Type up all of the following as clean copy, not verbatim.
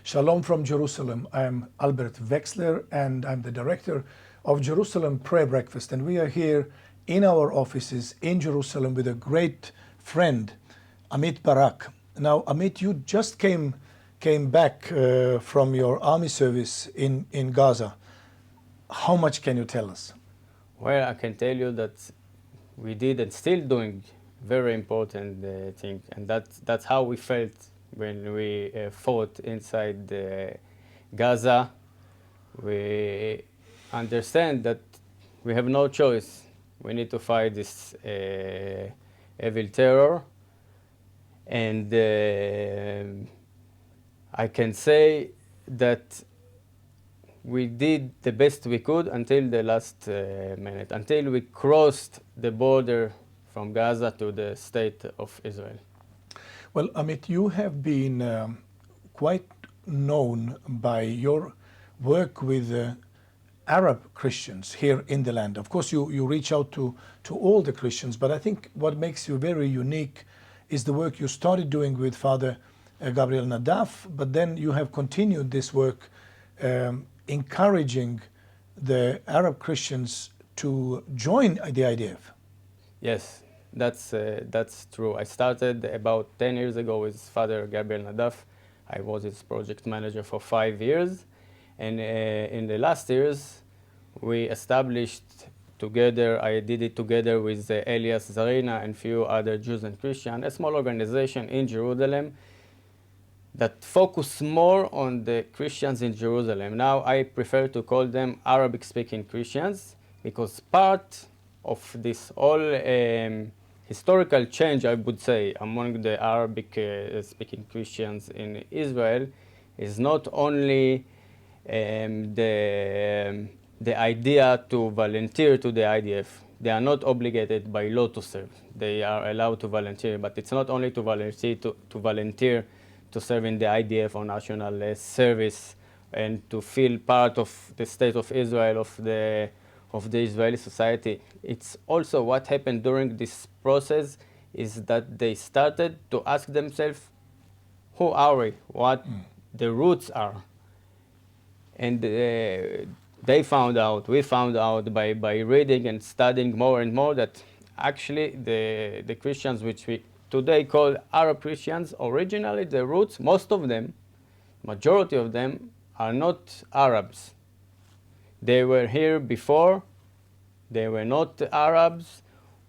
Shalom from Jerusalem. I'm Albert Veksler and I'm the director of Jerusalem Prayer Breakfast. And we are here in our offices in Jerusalem with a great friend, Amit Barak. Now, Amit, you just came back from your army service in Gaza. How much can you tell us? Well, I can tell you that we did and still doing very important thing, and that's how we felt when we fought inside Gaza. We understand that we have no choice. We need to fight this evil terror, and I can say that we did the best we could until the last minute, until we crossed the border from Gaza to the state of Israel. Well, Amit, you have been quite known by your work with Arab Christians here in the land. Of course, you reach out to all the Christians, but I think what makes you very unique is the work you started doing with Father Gabriel Nadaf, but then you have continued this work encouraging the Arab Christians to join the IDF. Yes, that's true. I started about 10 years ago with Father Gabriel Nadaf. I was his project manager for 5 years. And in the last years, we established together, I did it together with Elias Zarina and few other Jews and Christians, a small organization in Jerusalem that focus more on the Christians in Jerusalem. Now I prefer to call them Arabic-speaking Christians because part of this all historical change, I would say, among the Arabic-speaking Christians in Israel is not only the idea to volunteer to the IDF. They are not obligated by law to serve. They are allowed to volunteer, but it's not only to volunteer to serve in the IDF or national service and to feel part of the state of Israel, of the Israeli society. It's also what happened during this process is that they started to ask themselves, who are we? What the roots are? And they found out, we found out by reading and studying more and more that actually the Christians which we today call Arab Christians, originally the roots, most of them, majority of them, are not Arabs. They were here before, they were not Arabs.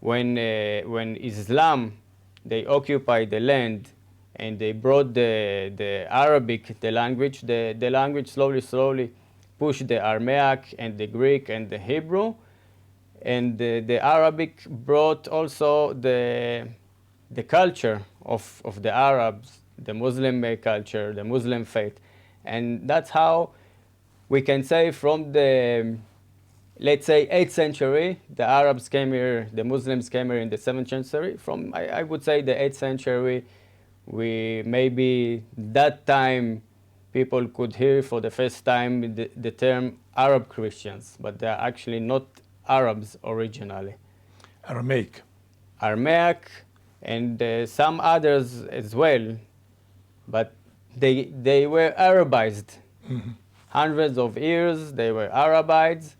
When Islam, they occupied the land and they brought the Arabic, the language slowly pushed the Aramaic and the Greek and the Hebrew. And the Arabic brought also the culture of the Arabs, the Muslim culture, the Muslim faith. And that's how we can say from the, let's say, 8th century, the Arabs came here, the Muslims came here in the 7th century. From, I would say, the 8th century, maybe that time people could hear for the first time the term Arab Christians, but they are actually not Arabs originally. Aramaic, and some others as well, but they were Arabized. Hundreds of years they were Arabized.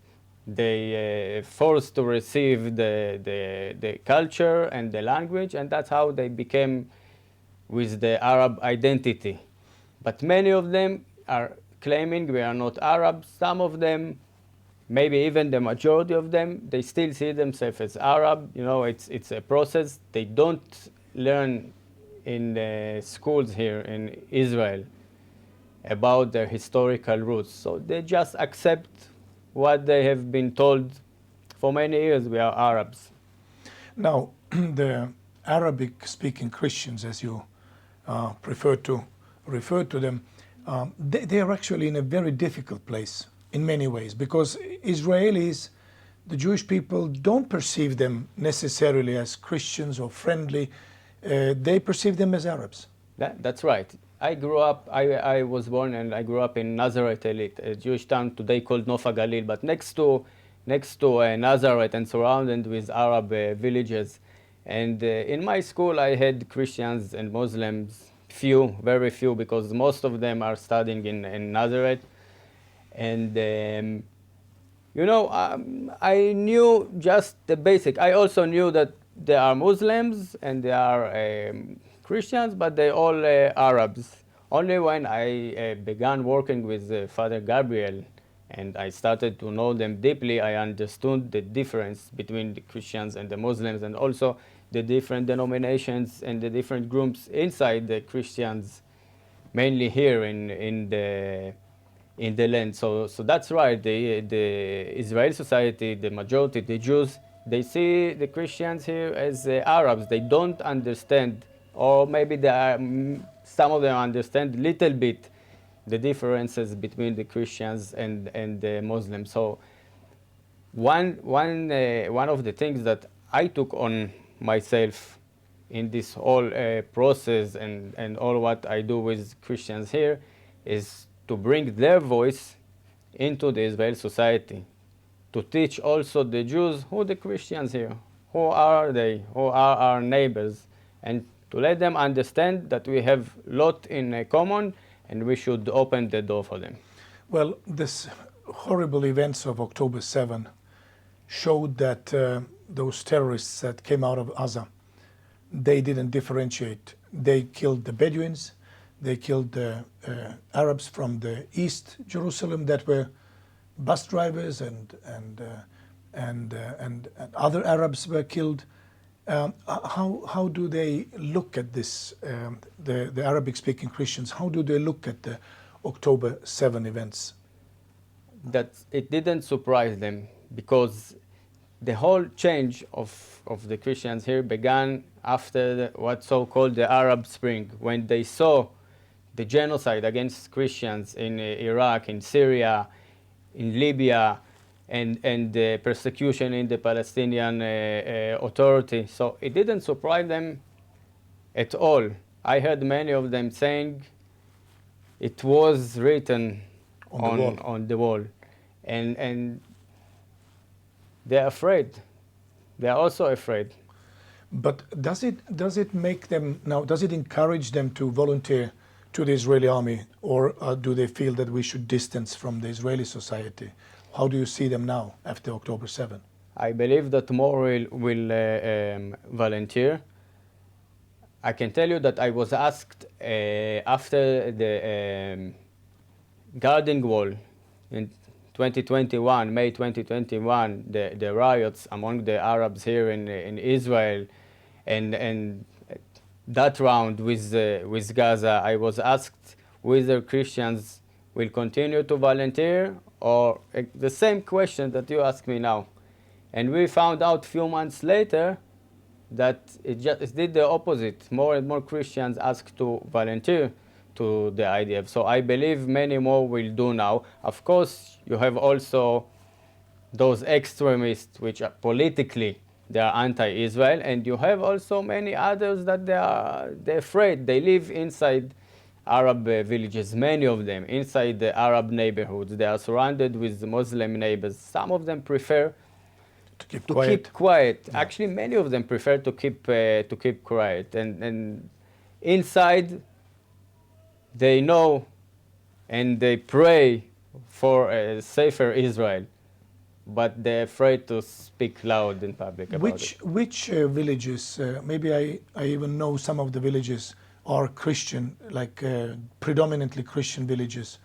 They forced to receive the culture and the language, and that's how they became with the Arab identity. But many of them are claiming we are not Arabs. Some of them, maybe even the majority of them, they still see themselves as Arab. You know, it's a process. They don't learn in the schools here in Israel about their historical roots. So they just accept what they have been told for many years, we are Arabs. Now, the Arabic-speaking Christians, as you prefer to refer to them, they are actually in a very difficult place in many ways because Israelis, the Jewish people, don't perceive them necessarily as Christians or friendly. They perceive them as Arabs. That's right. I was born and I grew up in Nazareth, a Jewish town today called Nofa Galil, but next to Nazareth and surrounded with Arab villages. And in my school I had Christians and Muslims, few, very few, because most of them are studying in Nazareth. And I knew just the basic. I also knew that there are Muslims and there are Christians, but they all Arabs. Only when I began working with Father Gabriel and I started to know them deeply, I understood the difference between the Christians and the Muslims, and also the different denominations and the different groups inside the Christians, mainly here in the land. So that's right. The Israeli society, the majority, the Jews, they see the Christians here as Arabs. They don't understand, or maybe some of them understand little bit the differences between the Christians and the Muslims. So one of the things that I took on myself in this whole process and all what I do with Christians here is to bring their voice into the Israeli society, to teach also the Jews who the Christians here, who are they, who are our neighbors, and to let them understand that we have a lot in common and we should open the door for them. Well, this horrible events of October 7 showed that those terrorists that came out of Gaza, they didn't differentiate. They killed the Bedouins, they killed the Arabs from the East Jerusalem that were bus drivers, and other Arabs were killed. How do they look at this, the Arabic-speaking Christians? How do they look at the October 7 events? That it didn't surprise them, because the whole change of the Christians here began after what's so-called the Arab Spring, when they saw the genocide against Christians in Iraq, in Syria, in Libya, and the persecution in the Palestinian Authority. So it didn't surprise them at all. I heard many of them saying it was written on the wall. And they're afraid. They're also afraid. But does it make them now? Does it encourage them to volunteer to the Israeli army, or do they feel that we should distance from the Israeli society? How do you see them now after October 7? I believe that more will volunteer. I can tell you that I was asked after the guarding wall in 2021, May 2021, the riots among the Arabs here in Israel, and that round with Gaza, I was asked whether Christians will continue to volunteer, or the same question that you ask me now. And we found out a few months later that it did the opposite. More and more Christians asked to volunteer to the IDF. So I believe many more will do now. Of course, you have also those extremists which are politically, they are anti-Israel, and you have also many others that they're afraid. They live inside Arab villages, many of them, inside the Arab neighborhoods. They are surrounded with Muslim neighbors. Some of them prefer To keep quiet. Yeah. Actually, many of them prefer to keep quiet. And inside, they know and they pray for a safer Israel, but they're afraid to speak loud in public about it. Which villages? Maybe I even know some of the villages are Christian, like predominantly Christian villages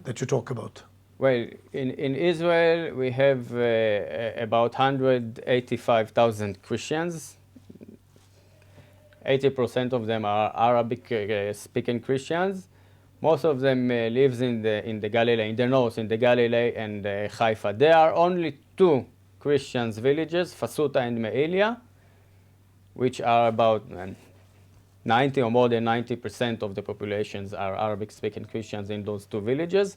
that you talk about. Well, in Israel, we have about 185,000 Christians. 80% of them are Arabic-speaking Christians. Most of them lives in the Galilee, in the north, in the Galilee and Haifa. There are only two Christians villages, Fasuta and Me'ilia, which are about 90 or more than 90% of the populations are Arabic-speaking Christians in those two villages.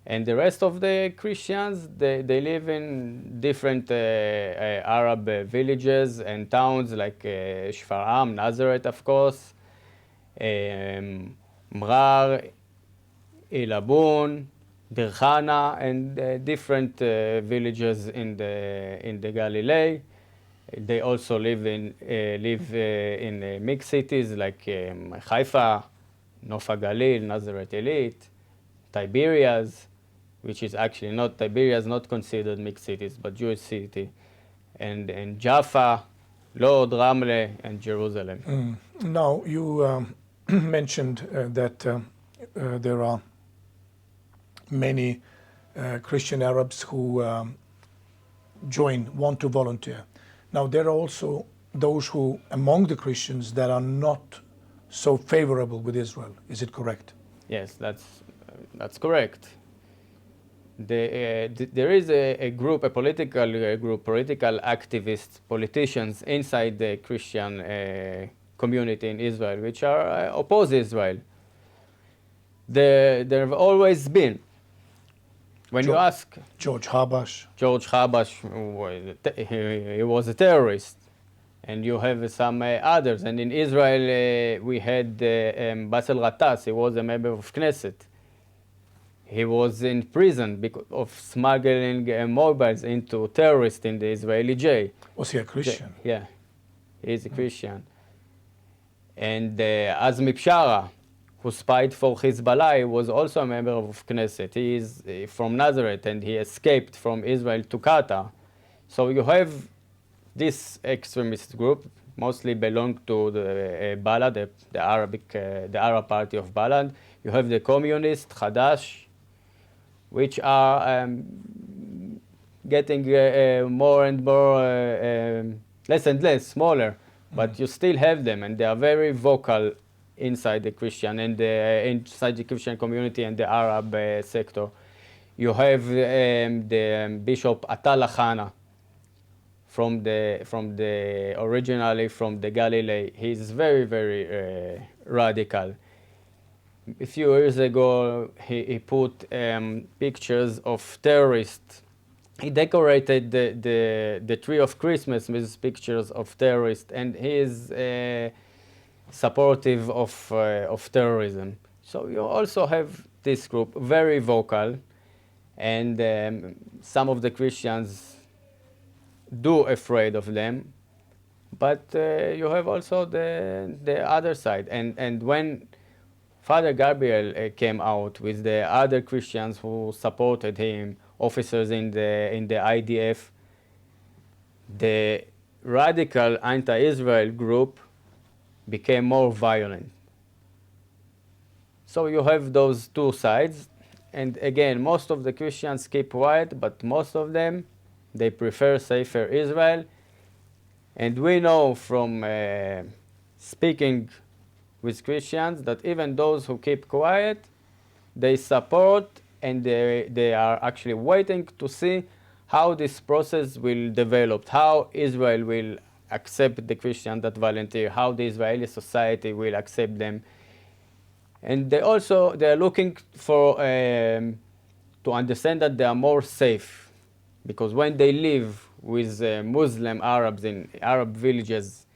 And the rest of the Christians, they live in different Arab villages and towns like Shfar'am, Nazareth, of course, Mrar, Ilabun, Dirhana, and different villages in the Galilee. They also live in mixed cities like Haifa, Nofa Galil, Nazareth Elite, Tiberias, which is actually not Tiberias, not considered mixed cities, but Jewish city, and Jaffa, Lod, Ramle, and Jerusalem. Now, you mentioned that there are many Christian Arabs who want to volunteer. Now, there are also those who, among the Christians, that are not so favorable with Israel. Is it correct? Yes, that's correct. There is a group, a political group, political activists, politicians inside the Christian community in Israel, which are oppose Israel. There have always been. When you ask George Habash, he was a terrorist, and you have some others. And in Israel, we had Bassel Ghatas. He was a member of Knesset. He was in prison because of smuggling mobiles into terrorists in the Israeli jail. Was he a Christian? Yeah, he's a Christian. And Azmi Bshara, who spied for Hezbollah, was also a member of Knesset. He is from Nazareth, and he escaped from Israel to Qatar. So you have this extremist group, mostly belong to the Balad, the Arab party of Balad. You have the communist, Hadash, which are getting more and more, less and less, smaller. But you still have them, and they are very vocal inside the Christian and inside the Christian community and the Arab sector. You have the Bishop Atal Khana originally from the Galilee. He's very, very radical. A few years ago, he put pictures of terrorists. He decorated the tree of Christmas with pictures of terrorists, and he is supportive of terrorism. So you also have this group, very vocal, and some of the Christians do afraid of them, but you have also the other side. And when Father Gabriel came out with the other Christians who supported him, officers in the IDF, the radical anti-Israel group became more violent. So you have those two sides, and again, most of the Christians keep quiet, but most of them, they prefer safer Israel. And we know from speaking with Christians that even those who keep quiet, they support, and they are actually waiting to see how this process will develop, how Israel will accept the Christians that volunteer, how the Israeli society will accept them. And they are looking for to understand that they are more safe, because when they live with Muslim Arabs in Arab villages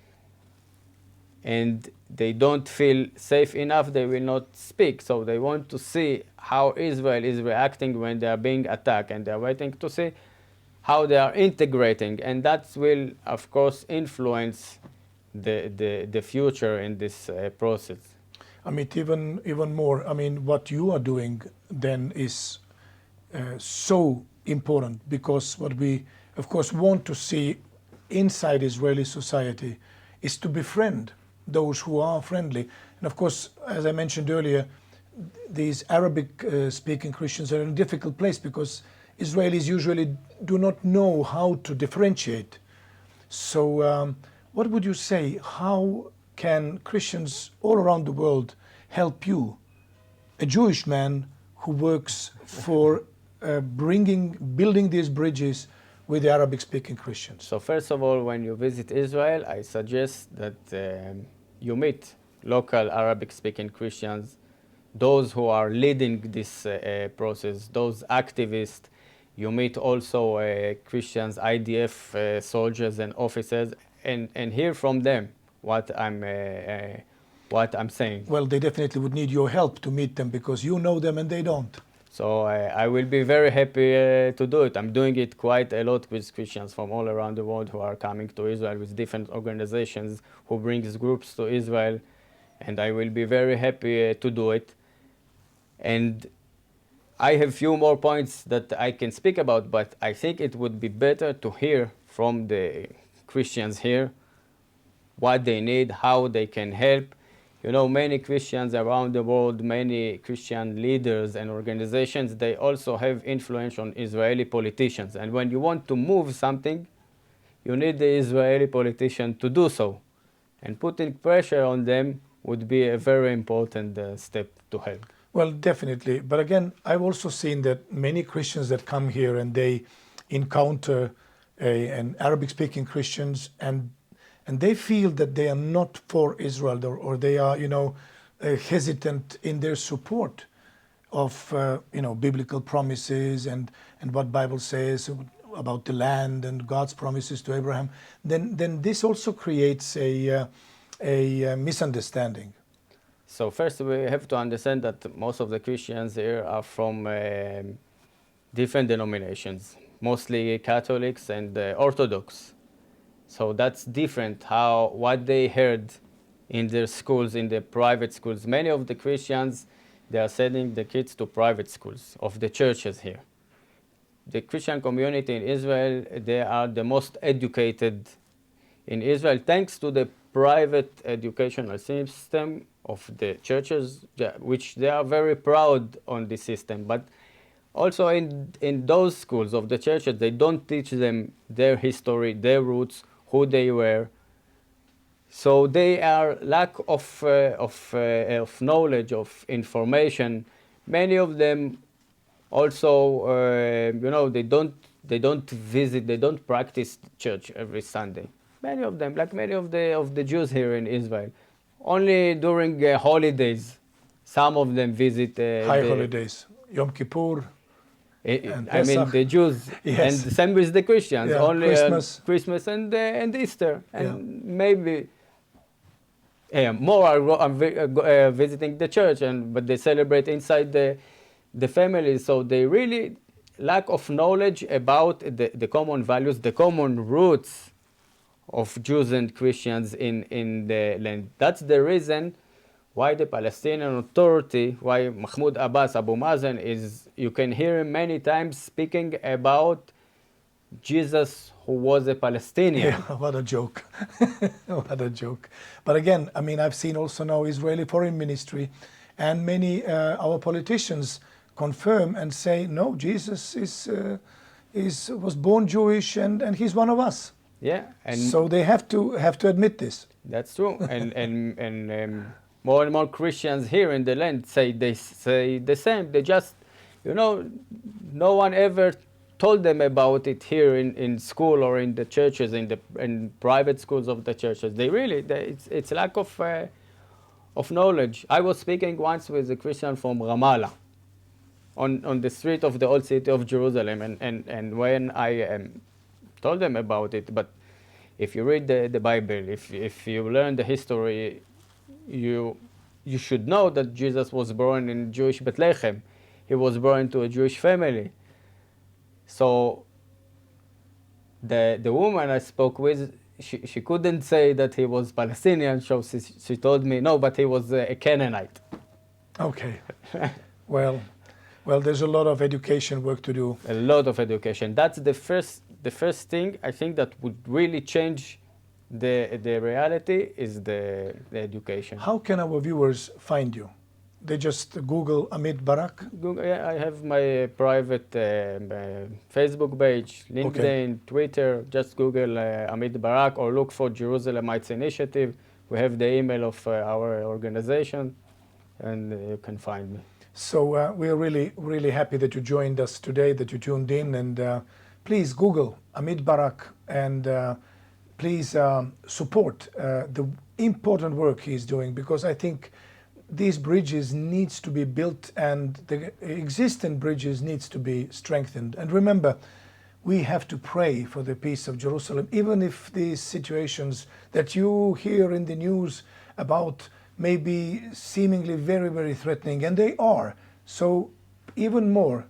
and they don't feel safe enough, they will not speak. So they want to see how Israel is reacting when they are being attacked, and they are waiting to see how they are integrating, and that will, of course, influence the future in this process. Amit, even more, I mean, what you are doing then is so important, because what we, of course, want to see inside Israeli society is to befriend those who are friendly. And of course, as I mentioned earlier, these Arabic-speaking Christians are in a difficult place because Israelis usually do not know how to differentiate. So what would you say, how can Christians all around the world help you, a Jewish man who works for building these bridges with the Arabic-speaking Christians? So first of all, when you visit Israel, I suggest that you meet local Arabic-speaking Christians, those who are leading this process, those activists. You meet also Christians, IDF soldiers and officers, and hear from them what I'm saying. Well, they definitely would need your help to meet them, because you know them and they don't. So I will be very happy to do it. I'm doing it quite a lot with Christians from all around the world who are coming to Israel with different organizations who brings groups to Israel, and I will be very happy to do it. And I have few more points that I can speak about, but I think it would be better to hear from the Christians here what they need, how they can help. You know, many Christians around the world, many Christian leaders and organizations, they also have influence on Israeli politicians. And when you want to move something, you need the Israeli politician to do so. And putting pressure on them would be a very important step to help. Well, definitely. But again, I've also seen that many Christians that come here and they encounter an Arabic-speaking Christians and they feel that they are not for Israel or they are, hesitant in their support of, biblical promises and what Bible says about the land and God's promises to Abraham. Then this also creates a misunderstanding. So first we have to understand that most of the Christians here are from different denominations, mostly Catholics and Orthodox. So that's different what they heard in their schools, in the private schools. Many of the Christians, they are sending the kids to private schools of the churches here. The Christian community in Israel, they are the most educated in Israel thanks to the private educational system of the churches, which they are very proud on this system. But also in those schools of the churches, they don't teach them their history, their roots, who they were. So they are lack of knowledge, of information. Many of them also, they don't visit, they don't practice church every Sunday. Many of them, like many of the Jews here in Israel, only during holidays, some of them visit holidays, Yom Kippur. I mean the Jews, yes. And the same with the Christians, only Christmas and Easter, and maybe more are visiting the church, but they celebrate inside the family. So they really lack of knowledge about the common values, the common roots of Jews and Christians in the land. That's the reason why the Palestinian Authority, why Mahmoud Abbas, Abu Mazen, you can hear him many times speaking about Jesus who was a Palestinian. Yeah, what a joke. What a joke. But again, I mean, I've seen also now Israeli Foreign Ministry and many our politicians confirm and say, no, Jesus was born Jewish and he's one of us. Yeah, and so they have to admit this. That's true, and more and more Christians here in the land say the same. They just, no one ever told them about it here in school or in the churches, in private schools of the churches. It's lack of knowledge. I was speaking once with a Christian from Ramallah on the street of the old city of Jerusalem, and when I told them about it, but if you read the Bible, if you learn the history, you should know that Jesus was born in Jewish Bethlehem. He was born to a Jewish family. So the woman I spoke with, she couldn't say that he was Palestinian, so she told me, no, but he was a Canaanite. Okay. Well, there's a lot of education work to do. A lot of education. That's the first thing I think that would really change the reality is the education. How can our viewers find you? They just Google Amit Barak? Google, yeah, I have my private Facebook page, LinkedIn, okay. Twitter. Just Google Amit Barak or look for Jerusalemites Initiative. We have the email of our organization, and you can find me. So we are really, really happy that you joined us today, that you tuned in, and please Google Amit Barak and please support the important work he's doing, because I think these bridges needs to be built and the existing bridges needs to be strengthened. And remember, we have to pray for the peace of Jerusalem, even if these situations that you hear in the news about may be seemingly very, very threatening, and they are. So even more,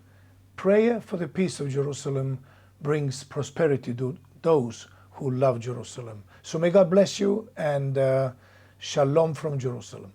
prayer for the peace of Jerusalem brings prosperity to those who love Jerusalem. So may God bless you, and shalom from Jerusalem.